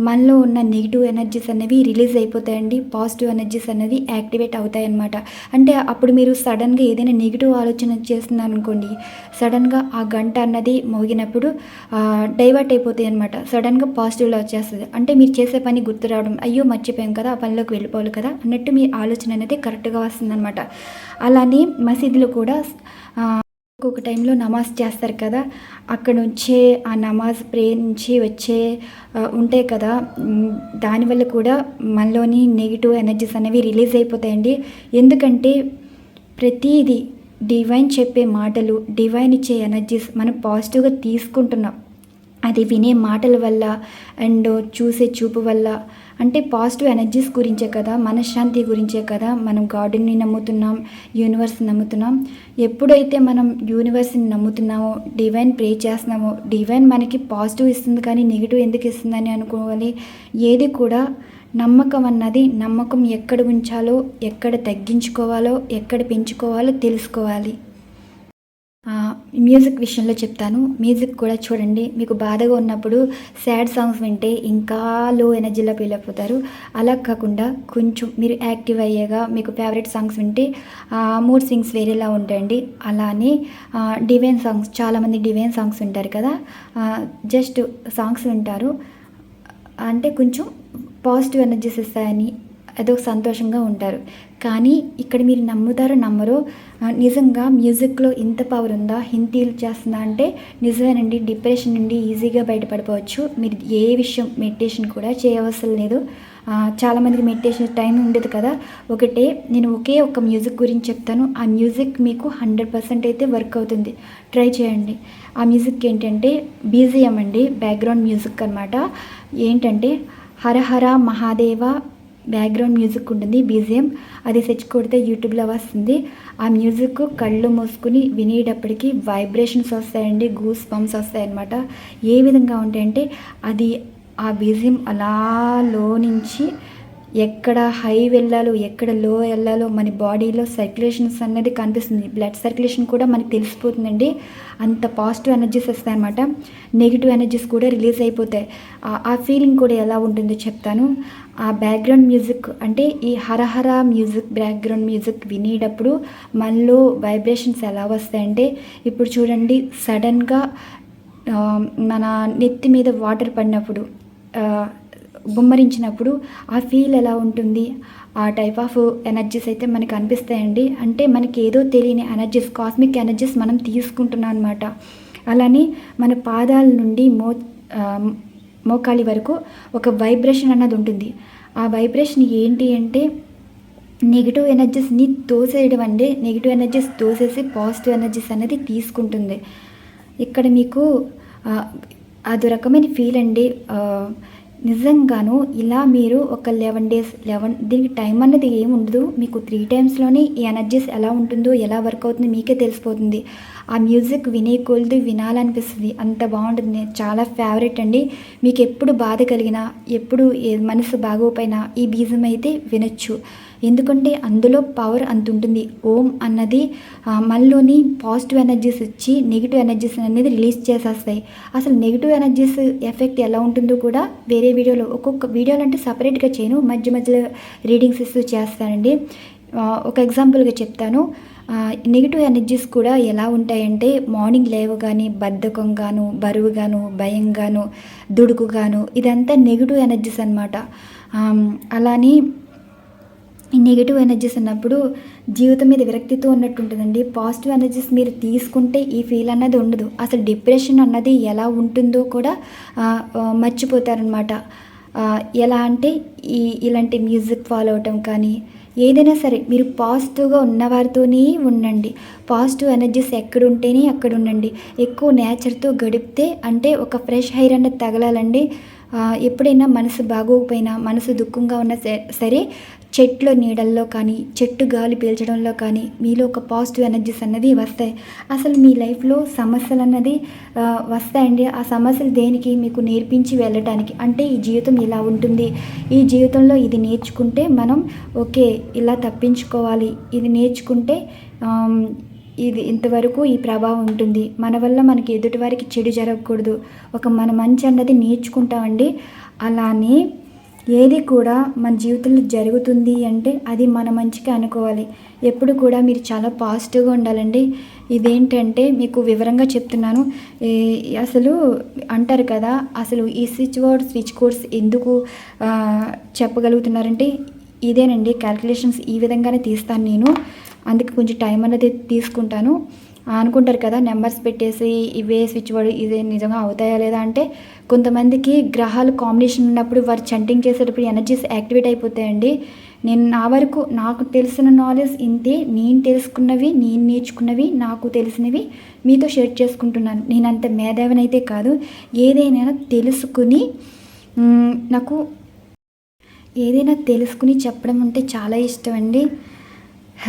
మనలో ఉన్న నెగిటివ్ ఎనర్జీస్ అనేవి రిలీజ్ అయిపోతాయండి, పాజిటివ్ ఎనర్జీస్ అనేవి యాక్టివేట్ అవుతాయి అన్నమాట. అంటే అప్పుడు మీరు సడన్గా ఏదైనా నెగిటివ్ ఆలోచన చేస్తున్నారు అనుకోండి, సడన్గా ఆ గంట అన్నది మోగినప్పుడు డైవర్ట్ అయిపోతాయి అనమాట. సడన్గా పాజిటివ్లో వచ్చేస్తుంది. అంటే మీరు చేసే పని గుర్తు రావడం, అయ్యో మర్చిపోయాం కదా, ఆ పనిలోకి వెళ్ళిపోవాలి కదా అన్నట్టు మీ ఆలోచన అనేది కరెక్ట్గా వస్తుందన్నమాట. అలానే మసీదులో కూడా ఒక్కొక్క టైంలో నమాజ్ చేస్తారు కదా, అక్కడ నుంచే ఆ నమాజ్ ప్రేయర్ నుంచి వచ్చే ఉంటాయి కదా, దానివల్ల కూడా మనలోని నెగిటివ్ ఎనర్జీస్ అనేవి రిలీజ్ అయిపోతాయండి. ఎందుకంటే ప్రతిదీ డివైన్ చెప్పే మాటలు, డివైన్ ఇచ్చే ఎనర్జీస్ మనం పాజిటివ్గా తీసుకుంటున్నాం. అది వినే మాటల వల్ల అండ్ చూసే చూపు వల్ల, అంటే పాజిటివ్ ఎనర్జీస్ గురించే కదా, మనశ్శాంతి గురించే కదా మనం గాడ్ని నమ్ముతున్నాం, యూనివర్స్ని నమ్ముతున్నాం. ఎప్పుడైతే మనం యూనివర్స్ని నమ్ముతున్నామో, డివైన్ ప్రే చేస్తున్నామో, డివైన్ మనకి పాజిటివ్ ఇస్తుంది కానీ నెగిటివ్ ఎందుకు ఇస్తుందని అనుకోవాలి. ఏది కూడా నమ్మకం అన్నది, నమ్మకం ఎక్కడ ఉంచాలో, ఎక్కడ తగ్గించుకోవాలో, ఎక్కడ పెంచుకోవాలో తెలుసుకోవాలి. మ్యూజిక్ విషయంలో చెప్తాను. మ్యూజిక్ కూడా చూడండి, మీకు బాధగా ఉన్నప్పుడు సాడ్ సాంగ్స్ వింటే ఇంకా లో ఎనర్జీలో ఫీల్ అయిపోతారు. అలా కాకుండా కొంచెం మీరు యాక్టివ్ అయ్యేగా మీకు ఫేవరెట్ సాంగ్స్ వింటే మూడ్ స్వింగ్స్ వేరేలా ఉంటాయండి. అలానే డివైన్ సాంగ్స్, చాలామంది డివైన్ సాంగ్స్ వింటారు కదా, జస్ట్ సాంగ్స్ వింటారు అంటే కొంచెం పాజిటివ్ ఎనర్జీస్ ఇస్తాయని అదొక సంతోషంగా ఉంటారు. కానీ ఇక్కడ మీరు నమ్ముతారో నమ్మరో, నిజంగా మ్యూజిక్లో ఇంత పవర్ ఉందా, హిందీలు చేస్తుందా అంటే నిజమేనండి. డిప్రెషన్ నుండి ఈజీగా బయటపడిపోవచ్చు. మీరు ఏ విషయం మెడిటేషన్ కూడా చేయవసరం లేదు. చాలామందికి మెడిటేషన్ టైం ఉండదు కదా. నేను ఒకే ఒక మ్యూజిక్ గురించి చెప్తాను. ఆ మ్యూజిక్ మీకు 100% అయితే వర్క్ అవుతుంది, ట్రై చేయండి. ఆ మ్యూజిక్ ఏంటంటే బీజిఎం అండి, బ్యాక్గ్రౌండ్ మ్యూజిక్ అనమాట. ఏంటంటే హర హర మహాదేవ బ్యాక్గ్రౌండ్ మ్యూజిక్ ఉంటుంది, బీజిఎం. అది సెర్చ్ కొడితే యూట్యూబ్లో వస్తుంది. ఆ మ్యూజిక్ కళ్ళు మూసుకుని వినేటప్పటికి వైబ్రేషన్స్ వస్తాయండి, గూస్ బంప్స్ వస్తాయి అన్నమాట. ఏ విధంగా ఉంటాయంటే అది ఆ బీజిఎం అలా లో నుంచి ఎక్కడ హై వెళ్ళాలో, ఎక్కడ లో వెళ్ళాలో మన బాడీలో సర్క్యులేషన్స్ అనేది కనిపిస్తుంది. బ్లడ్ సర్క్యులేషన్ కూడా మనకి తెలిసిపోతుందండి. అంత పాజిటివ్ ఎనర్జీస్ వస్తాయి అన్నమాట. నెగిటివ్ ఎనర్జీస్ కూడా రిలీజ్ అయిపోతాయి. ఆ ఫీలింగ్ కూడా ఎలా ఉంటుందో చెప్తాను. ఆ బ్యాక్గ్రౌండ్ మ్యూజిక్ అంటే ఈ హరహర మ్యూజిక్, బ్యాక్గ్రౌండ్ మ్యూజిక్ వినేటప్పుడు మనలో వైబ్రేషన్స్ ఎలా వస్తాయంటే, ఇప్పుడు చూడండి, సడన్గా మన నెత్తి మీద వాటర్ పడినప్పుడు, గుమ్మరించినప్పుడు ఆ ఫీల్ ఎలా ఉంటుంది, ఆ టైప్ ఆఫ్ ఎనర్జీస్ అయితే మనకు అనిపిస్తాయండి. అంటే మనకి ఏదో తెలియని ఎనర్జీస్, కాస్మిక్ ఎనర్జీస్ మనం తీసుకుంటున్నాం అనమాట. అలానే మన పాదాల నుండి మోకాలి వరకు ఒక వైబ్రేషన్ అన్నది ఉంటుంది. ఆ వైబ్రేషన్ ఏంటి అంటే నెగిటివ్ ఎనర్జీస్ని తోసేయడం అండి. నెగిటివ్ ఎనర్జీస్ తోసేసి పాజిటివ్ ఎనర్జీస్ అనేది తీసుకుంటుంది. ఇక్కడ మీకు అదో రకమైన ఫీల్ అండి. నిజంగాను ఇలా మీరు ఒక 11 days, దీనికి టైం అన్నది ఏమి ఉండదు. మీకు 3 times ఈ ఎనర్జీస్ ఎలా ఉంటుందో, ఎలా వర్క్ అవుతుందో మీకే తెలిసిపోతుంది. ఆ మ్యూజిక్ వినే కొలది వినాలనిపిస్తుంది, అంత బాగుంటుంది. చాలా ఫేవరెట్ అండి. మీకు ఎప్పుడు బాధ కలిగినా, ఎప్పుడు మనసు బాగోపోయినా ఈ బీజం అయితే వినొచ్చు. ఎందుకంటే అందులో పవర్ అంత ఉంటుంది. ఓం అన్నది మనలోని పాజిటివ్ ఎనర్జీస్ ఇచ్చి నెగిటివ్ ఎనర్జీస్ అనేది రిలీజ్ చేసేస్తాయి. అసలు నెగిటివ్ ఎనర్జీస్ ఎఫెక్ట్ ఎలా ఉంటుందో కూడా వేరే వీడియోలో, ఒక్కొక్క వీడియోలు అంటే సపరేట్గా చేయను, మధ్య మధ్యలో రీడింగ్స్ ఇస్తూ చేస్తానండి. ఒక ఎగ్జాంపుల్గా చెప్తాను. నెగిటివ్ ఎనర్జీస్ కూడా ఎలా ఉంటాయంటే మార్నింగ్ లేవగానే బద్ధకంగాను, బరువుగాను, భయంగాను, దుడుకుగాను, ఇదంతా నెగిటివ్ ఎనర్జీస్ అనమాట. అలానే ఈ నెగిటివ్ ఎనర్జీస్ ఉన్నప్పుడు జీవితం మీద విరక్తితో ఉన్నట్టు ఉంటుందండి. పాజిటివ్ ఎనర్జీస్ మీరు తీసుకుంటే ఈ ఫీల్ అన్నది ఉండదు. అసలు డిప్రెషన్ అన్నది ఎలా ఉంటుందో కూడా మర్చిపోతారనమాట. ఎలా అంటే ఇలాంటి మ్యూజిక్ ఫాలో అవటం కానీ, ఏదైనా సరే మీరు పాజిటివ్గా ఉన్నవారితోనే ఉండండి. పాజిటివ్ ఎనర్జీస్ ఎక్కడుంటేనే అక్కడ ఉండండి. ఎక్కువ నేచర్తో గడిపితే, అంటే ఒక ఫ్రెష్ ఎయిర్ అన్నది తగలాలండి. ఎప్పుడైనా మనసు బాగోకపోయినా, మనసు దుఃఖంగా ఉన్నా సరే చెట్ల నీడల్లో కానీ, చెట్టు గాలి పీల్చడంలో కానీ మీలో ఒక పాజిటివ్ ఎనర్జీస్ అన్నది వస్తాయి. అసలు మీ లైఫ్‌లో సమస్యలన్నది వస్తాయండి. ఆ సమస్యలు దేనికి? మీకు నేర్పించి వెళ్ళటానికి. అంటే ఈ జీవితం ఇలా ఉంటుంది. ఈ జీవితంలో ఇది నేర్చుకుంటే మనం ఓకే. ఇలా తప్పించుకోవాలి. ఇది నేర్చుకుంటే ఇది ఇంతవరకు ఈ ప్రభావం ఉంటుంది. మన వల్ల మనకి ఎదుటి వారికి చెడు జరగకూడదు. మన మంచి అన్నది నేర్చుకుంటామండి. అలానే ఏది కూడా మన జీవితంలో జరుగుతుంది అంటే అది మన మంచిగా అనుకోవాలి. ఎప్పుడు కూడా మీరు చాలా పాజిటివ్గా ఉండాలండి. ఇదేంటంటే మీకు వివరంగా చెప్తున్నాను. అసలు అంటారు కదా, అసలు ఈ స్విచ్ కోడ్స్ ఎందుకు చెప్పగలుగుతున్నారంటే ఇదేనండి. క్యాల్కులేషన్స్ ఈ విధంగానే తీస్తాను నేను. అందుకే కొంచెం టైం అనేది తీసుకుంటాను. అనుకుంటారు కదా, నెంబర్స్ పెట్టేసి ఇవే స్విచ్ వర్డ్ ఇదే నిజంగా అవుతాయా లేదా అంటే, కొంతమందికి గ్రహాలు కాంబినేషన్ ఉన్నప్పుడు వారు చంటింగ్ చేసేటప్పుడు ఎనర్జీస్ యాక్టివేట్ అయిపోతాయండి. నా వరకు నాకు తెలిసిన నాలెడ్జ్ ఇంతే. నేను తెలుసుకున్నవి, నేను నేర్చుకున్నవి, నాకు తెలిసినవి మీతో షేర్ చేసుకుంటున్నాను. నేను అంత మేధావినైతే కాదు. ఏదైనా తెలుసుకుని చెప్పడం అంటే చాలా ఇష్టం అండి.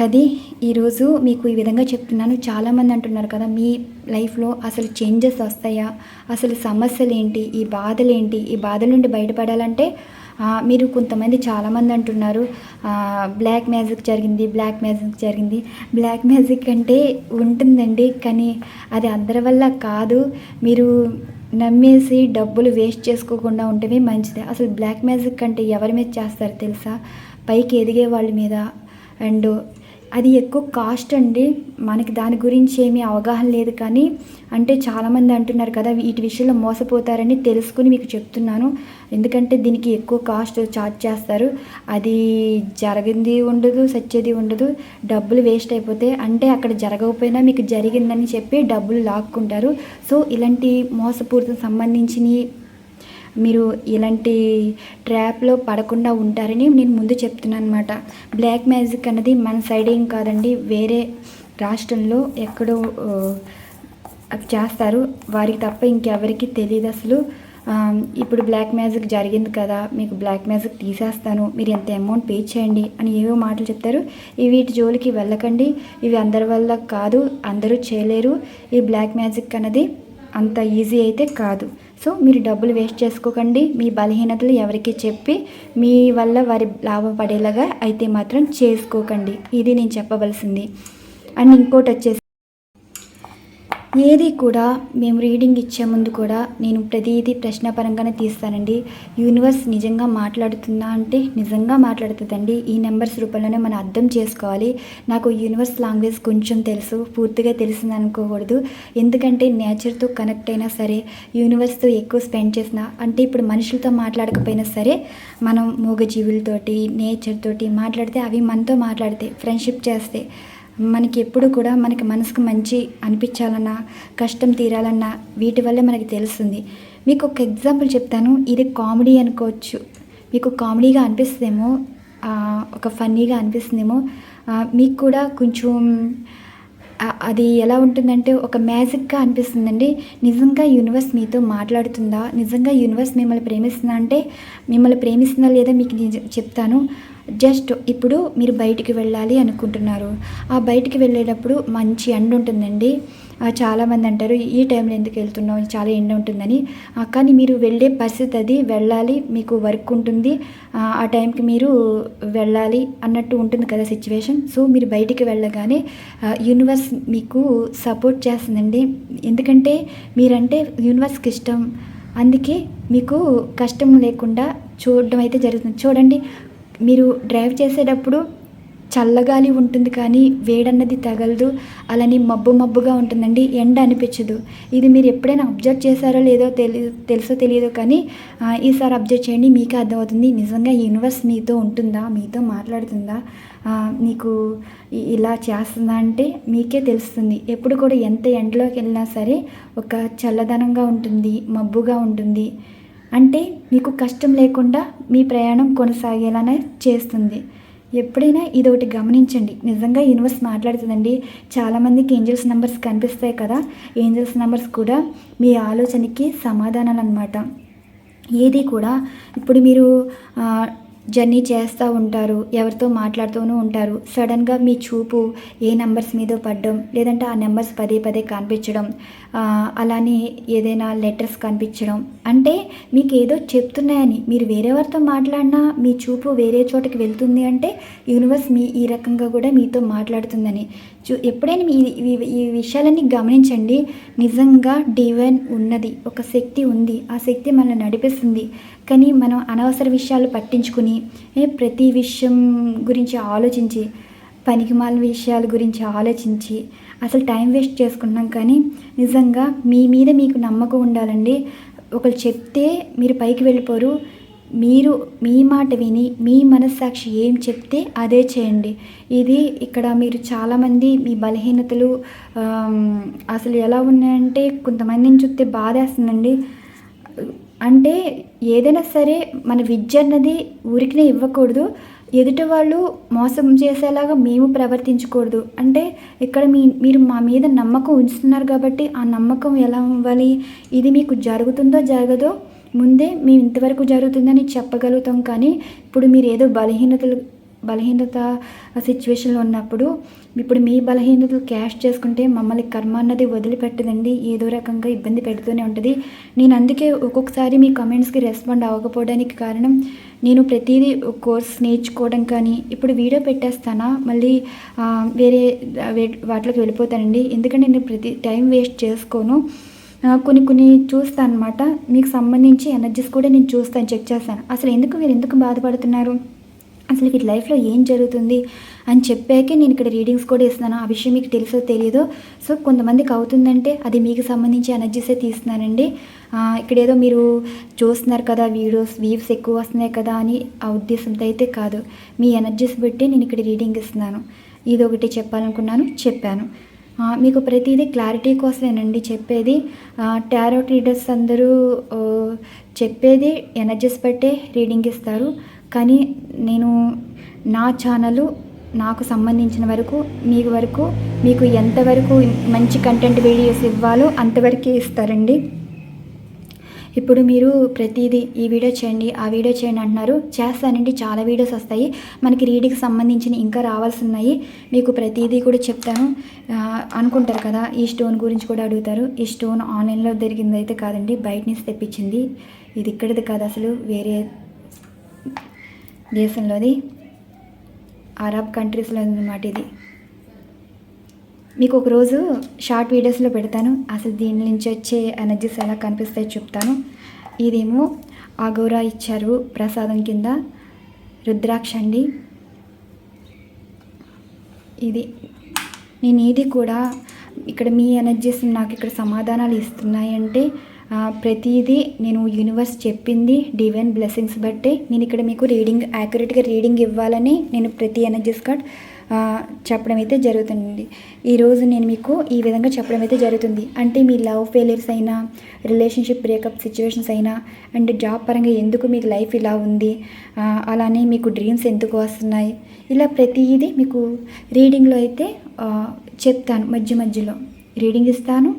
అది ఈరోజు మీకు ఈ విధంగా చెప్తున్నాను. చాలామంది అంటున్నారు కదా, మీ లైఫ్లో అసలు చేంజెస్ వస్తాయా, అసలు సమస్యలు ఏంటి, ఈ బాధలేంటి, ఈ బాధల నుండి బయటపడాలంటే మీరు కొంతమంది చాలామంది అంటున్నారు బ్లాక్ మ్యాజిక్ జరిగింది. బ్లాక్ మ్యాజిక్ అంటే ఉంటుందండి, కానీ అది అందరి వల్ల కాదు. మీరు నమ్మేసి డబ్బులు వేస్ట్ చేసుకోకుండా ఉంటేనే మంచిది. అసలు బ్లాక్ మ్యాజిక్ అంటే ఎవరి మీద చేస్తారు తెలుసా? పైకి ఎదిగే వాళ్ళ మీద. అండ్ అది ఎక్కువ కాస్ట్ అండి. మనకి దాని గురించి ఏమీ అవగాహన లేదు. కానీ అంటే చాలామంది అంటున్నారు కదా, వీటి విషయంలో మోసపోతారని తెలుసుకుని మీకు చెప్తున్నాను. ఎందుకంటే దీనికి ఎక్కువ కాస్ట్ ఛార్జ్ చేస్తారు. అది జరిగింది ఉండదు, సచ్చేది ఉండదు. డబ్బులు వేస్ట్ అయిపోతాయి. అంటే అక్కడ జరగకపోయినా మీకు జరిగిందని చెప్పి డబ్బులు లాక్కుంటారు. సో ఇలాంటి మోసపూరితం సంబంధించినవి మీరు ఇలాంటి ట్రాప్లో పడకుండా ఉంటారని నేను ముందు చెప్తున్నాను అనమాట. బ్లాక్ మ్యాజిక్ అన్నది మన సైడ్ ఏం కాదండి, వేరే రాష్ట్రంలో ఎక్కడో చేస్తారు. వారికి తప్ప ఇంకెవరికి తెలియదు అసలు. ఇప్పుడు బ్లాక్ మ్యాజిక్ జరిగింది కదా, మీకు బ్లాక్ మ్యాజిక్ తీసేస్తాను, మీరు ఎంత అమౌంట్ పే చేయండి అని ఏవో మాటలు చెప్తారు. వీటి జోలికి వెళ్ళకండి. ఇవి అందరి వల్ల కాదు, అందరూ చేయలేరు. ఈ బ్లాక్ మ్యాజిక్ అన్నది అంత ఈజీ అయితే కాదు. సో మీరు డబ్బులు వేస్ట్ చేసుకోకండి. మీ బలహీనతలు ఎవరికి చెప్పి మీ వల్ల వారి లాభపడేలాగా అయితే మాత్రం చేసుకోకండి. ఇది నేను చెప్పవలసింది. అండ్ ఇంకోటి వచ్చేసి, ఏది కూడా మేము రీడింగ్ ఇచ్చే ముందు కూడా నేను ప్రతిదీ ప్రశ్నపరంగానే తీస్తానండి. యూనివర్స్ నిజంగా మాట్లాడుతుందా అంటే నిజంగా మాట్లాడుతుందండి. ఈ నెంబర్స్ రూపంలోనే మనం అర్థం చేసుకోవాలి. నాకు యూనివర్స్ లాంగ్వేజ్ కొంచెం తెలుసు, పూర్తిగా తెలిసింది అనుకోకూడదు. ఎందుకంటే నేచర్తో కనెక్ట్ అయినా సరే, యూనివర్స్తో ఎక్కువ స్పెండ్ చేసినా, అంటే ఇప్పుడు మనుషులతో మాట్లాడకపోయినా సరే మనం మూగజీవులతోటి, నేచర్ తోటి మాట్లాడితే అవి మనతో మాట్లాడితే, ఫ్రెండ్షిప్ చేస్తే మనకి ఎప్పుడు కూడా మనకి మనసుకు మంచి అనిపించాలన్నా, కష్టం తీరాలన్నా వీటి వల్లే మనకి తెలుస్తుంది. మీకు ఒక ఎగ్జాంపుల్ చెప్తాను. ఇది కామెడీ అనుకోవచ్చు, మీకు కామెడీగా అనిపిస్తుందేమో, ఒక ఫన్నీగా అనిపిస్తుందేమో. మీకు కూడా కొంచెం అది ఎలా ఉంటుందంటే ఒక మ్యాజిక్గా అనిపిస్తుందండి. నిజంగా యూనివర్స్ మీతో మాట్లాడుతుందా, నిజంగా యూనివర్స్ మిమ్మల్ని ప్రేమిస్తుందా అంటే, మిమ్మల్ని ప్రేమిస్తుందా లేదా మీకు చెప్తాను. జస్ట్ ఇప్పుడు మీరు బయటికి వెళ్ళాలి అనుకుంటున్నారు. ఆ బయటికి వెళ్ళేటప్పుడు మంచి ఎండ ఉంటుందండి. చాలామంది అంటారు ఈ టైంలో ఎందుకు వెళ్తున్నావు, చాలా ఎండ ఉంటుందని. కానీ మీరు వెళ్ళే పరిస్థితి అది, వెళ్ళాలి, మీకు వర్క్ ఉంటుంది, ఆ టైంకి మీరు వెళ్ళాలి అన్నట్టు ఉంటుంది కదా సిచ్యువేషన్. సో మీరు బయటికి వెళ్ళగానే యూనివర్స్ మీకు సపోర్ట్ చేస్తుందండి. ఎందుకంటే మీరంటే యూనివర్స్కి ఇష్టం. అందుకే మీకు కష్టం లేకుండా చూడడం అయితే జరుగుతుంది. చూడండి, మీరు డ్రైవ్ చేసేటప్పుడు చల్లగాలి ఉంటుంది కానీ వేడన్నది తగలదు. అలానే మబ్బుగా ఉంటుందండి, ఎండ అనిపించదు. ఇది మీరు ఎప్పుడైనా అబ్జర్వ్ చేశారో లేదో తెలుసో తెలియదో కానీ ఈసారి అబ్జర్వ్ చేయండి, మీకే అర్థమవుతుంది నిజంగా యూనివర్స్ మీతో ఉంటుందా, మీతో మాట్లాడుతుందా, మీకు ఇలా చేస్తుందా అంటే మీకే తెలుస్తుంది. ఎప్పుడు కూడా ఎంత ఎండలోకి వెళ్ళినా సరే ఒక చల్లదనంగా ఉంటుంది, మబ్బుగా ఉంటుంది. అంటే మీకు కష్టం లేకుండా మీ ప్రయాణం కొనసాగేలానే చేస్తుంది. ఎప్పుడైనా ఇదొకటి గమనించండి, నిజంగా యూనివర్స్ మాట్లాడుతుందండి. చాలామందికి ఏంజల్స్ నెంబర్స్ కనిపిస్తాయి కదా, ఏంజల్స్ నెంబర్స్ కూడా మీ ఆలోచనకి సమాధానాలు అన్నమాట. ఏది కూడా ఇప్పుడు మీరు జర్నీ చేస్తూ ఉంటారు, ఎవరితో మాట్లాడుతూనే ఉంటారు. సడన్గా మీ చూపు ఏ నెంబర్స్ మీద పడడం, లేదంటే ఆ నెంబర్స్ పదే పదే కనిపించడం, అలానే ఏదైనా లెటర్స్ కనిపించడం, అంటే మీకు ఏదో చెప్తున్నాయని. మీరు వేరే వారితో మాట్లాడినా మీ చూపు వేరే చోటకి వెళ్తుంది అంటే యూనివర్స్ ఈ రకంగా కూడా మీతో మాట్లాడుతుందని. ఎప్పుడైనా ఈ విషయాలన్నీ గమనించండి. నిజంగా డివైన్ ఉన్నది, ఒక శక్తి ఉంది, ఆ శక్తి మనల్ని నడిపిస్తుంది. కానీ మనం అనవసర విషయాలు పట్టించుకుని ప్రతి విషయం గురించి ఆలోచించి, పనికిమాలిన విషయాల గురించి ఆలోచించి అసలు టైం వేస్ట్ చేసుకుంటున్నాం. కానీ నిజంగా మీ మీద మీకు నమ్మకం ఉండాలండి. ఒకరు చెప్తే మీరు పైకి వెళ్ళిపోరు. మీరు మీ మాట విని మీ మనస్సాక్షి ఏం చెప్తే అదే చేయండి. ఇది ఇక్కడ మీరు చాలామంది మీ బలహీనతలు అసలు ఎలా ఉన్నాయంటే కొంతమందిని చూస్తే బాధేస్తుందండి. అంటే ఏదైనా సరే మన విద్య అన్నది ఊరికినే ఇవ్వకూడదు, ఎదుటి వాళ్ళు మోసం చేసేలాగా మేము ప్రవర్తించకూడదు. అంటే ఇక్కడ మీరు మా మీద నమ్మకం ఉంచుతున్నారు కాబట్టి ఆ నమ్మకం ఎలా ఇవ్వాలి, ఇది మీకు జరుగుతుందో జరగదో ముందే మేము ఇంతవరకు జరుగుతుందని చెప్పగలుగుతాం. కానీ ఇప్పుడు మీరు ఏదో బలహీనత సిచ్యువేషన్లో ఉన్నప్పుడు ఇప్పుడు మీ బలహీనతలు క్యాష్ చేసుకుంటే మమ్మల్ని కర్మ అన్నది వదిలిపెట్టదండి, ఏదో రకంగా ఇబ్బంది పెడుతూనే ఉంటుంది. నేను అందుకే ఒక్కొక్కసారి మీ కమెంట్స్కి రెస్పాండ్ అవ్వకపోవడానికి కారణం, నేను ప్రతిదీ కోర్స్ నేర్చుకోవడం కానీ ఇప్పుడు వీడియో పెట్టేస్తానా మళ్ళీ వేరే వాటిలోకి వెళ్ళిపోతానండి. ఎందుకంటే నేను ప్రతి టైం వేస్ట్ చేసుకోను. కొన్ని చూస్తాను అనమాట. మీకు సంబంధించి ఎనర్జీస్ కూడా నేను చూస్తాను, చెక్ చేస్తాను. అసలు మీరు ఎందుకు బాధపడుతున్నారు, అసలు వీటి లైఫ్లో ఏం జరుగుతుంది అని చెప్పాకే నేను ఇక్కడ రీడింగ్స్ కూడా ఇస్తున్నాను. ఆ విషయం మీకు తెలుసో తెలియదో. సో కొంతమందికి అవుతుందంటే అది మీకు సంబంధించి ఎనర్జీసే తీస్తున్నానండి. ఇక్కడ ఏదో మీరు చూస్తున్నారు కదా వీవ్స్ ఎక్కువ వస్తున్నాయి కదా అని ఆ ఉద్దేశంతో అయితే కాదు. మీ ఎనర్జీస్ బట్టి నేను ఇక్కడ రీడింగ్ ఇస్తున్నాను. ఇది ఒకటి చెప్పాలనుకున్నాను, చెప్పాను. మీకు ప్రతిదీ క్లారిటీ కోసమేనండి చెప్పేది. టారోట్ రీడర్స్ అందరూ చెప్పేది ఎనర్జీస్ బట్టే రీడింగ్ ఇస్తారు. కానీ నేను నా ఛానల్ నాకు సంబంధించిన వరకు మీకు ఎంతవరకు మంచి కంటెంట్ వీడియోస్ ఇవ్వాలో అంతవరకే ఇస్తారండి. ఇప్పుడు మీరు ప్రతిదీ ఈ వీడియో చేయండి, ఆ వీడియో చేయండి అంటున్నారు. చేస్తానండి, చాలా వీడియోస్ వస్తాయి. మనకి రీడింగ్కి సంబంధించిన ఇంకా రావాల్సి ఉన్నాయి. మీకు ప్రతిదీ కూడా చెప్తాను. అనుకుంటారు కదా, ఈ స్టోన్ గురించి కూడా అడుగుతారు. ఈ స్టోన్ ఆన్లైన్లో దొరికింది అయితే కాదండి, బయట నుంచి తెప్పించింది. ఇది ఇక్కడిది కాదు, అసలు వేరే దేశంలోది, అరబ్ కంట్రీస్లో అన్నమాట. ఇది మీకు ఒకరోజు షార్ట్ వీడియోస్లో పెడతాను. అసలు దీని నుంచి వచ్చే ఎనర్జీస్ ఎలా కనిపిస్తాయో చెప్తాను. ఇదేమో అఘోరా ఇచ్చారు ప్రసాదం కింద, రుద్రాక్ష అండి. ఇది కూడా ఇక్కడ మీ ఎనర్జీస్ నాకు ఇక్కడ సమాధానాలు ఇస్తున్నాయంటే ప్రతిదీ నేను యూనివర్స్ చెప్పింది డివైన్ బ్లెస్సింగ్స్ బట్టే నేను ఇక్కడ మీకు యాక్యురేట్గా రీడింగ్ ఇవ్వాలని నేను ప్రతి ఎనర్జీస్ కార్డ్ చెప్పడం అయితే జరుగుతుంది. ఈరోజు నేను మీకు ఈ విధంగా చెప్పడం అయితే జరుగుతుంది. అంటే మీ లవ్ ఫెయిలియర్స్ అయినా, రిలేషన్షిప్ బ్రేకప్ సిచ్యువేషన్స్ అయినా, అండ్ జాబ్ పరంగా ఎందుకు మీకు లైఫ్ ఇలా ఉంది, అలానే మీకు డ్రీమ్స్ ఎందుకు వస్తున్నాయి, ఇలా ప్రతిదీ మీకు రీడింగ్లో అయితే చెప్తాను. మధ్యలో రీడింగ్ ఇస్తాను.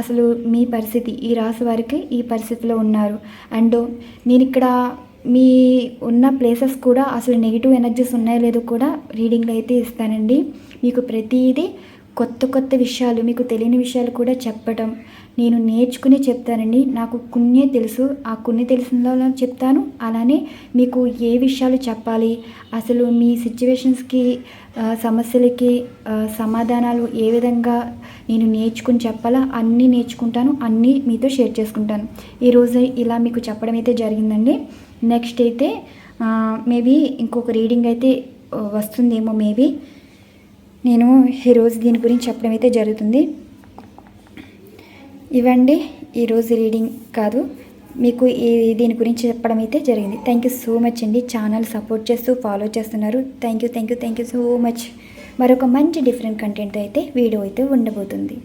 అసలు మీ పరిస్థితి, ఈ రాశి వారికి ఈ పరిస్థితిలో ఉన్నారు, అండ్ నేను ఇక్కడ మీ ఉన్న ప్లేసెస్ కూడా అసలు నెగిటివ్ ఎనర్జీస్ ఉన్నాయో లేదో కూడా రీడింగ్లో అయితే ఇస్తానండి. మీకు ప్రతిదీ కొత్త విషయాలు, మీకు తెలియని విషయాలు కూడా చెప్పడం నేను నేర్చుకుని చెప్తానండి. నాకు కొన్ని తెలుసు, ఆ కొన్ని తెలిసిన చెప్తాను. అలానే మీకు ఏ విషయాలు చెప్పాలి, అసలు మీ సిచ్యువేషన్స్కి, సమస్యలకి సమాధానాలు ఏ విధంగా నేను నేర్చుకుని చెప్పాలా అన్నీ నేర్చుకుంటాను, అన్నీ మీతో షేర్ చేసుకుంటాను. ఈరోజు ఇలా మీకు చెప్పడం అయితే జరిగిందండి. నెక్స్ట్ అయితే మేబీ ఇంకొక రీడింగ్ అయితే వస్తుందేమో. మేబీ నేను ఈరోజు దీని గురించి చెప్పడం అయితే జరుగుతుంది. ఇవ్వండి ఈరోజు రీడింగ్ కాదు, మీకు దీని గురించి చెప్పడం అయితే జరిగింది. థ్యాంక్ యూ సో మచ్ అండి. ఛానల్ సపోర్ట్ చేస్తూ ఫాలో చేస్తున్నారు. Thank you so much. మరొక మంచి డిఫరెంట్ కంటెంట్ అయితే వీడియో అయితే ఉండబోతుంది.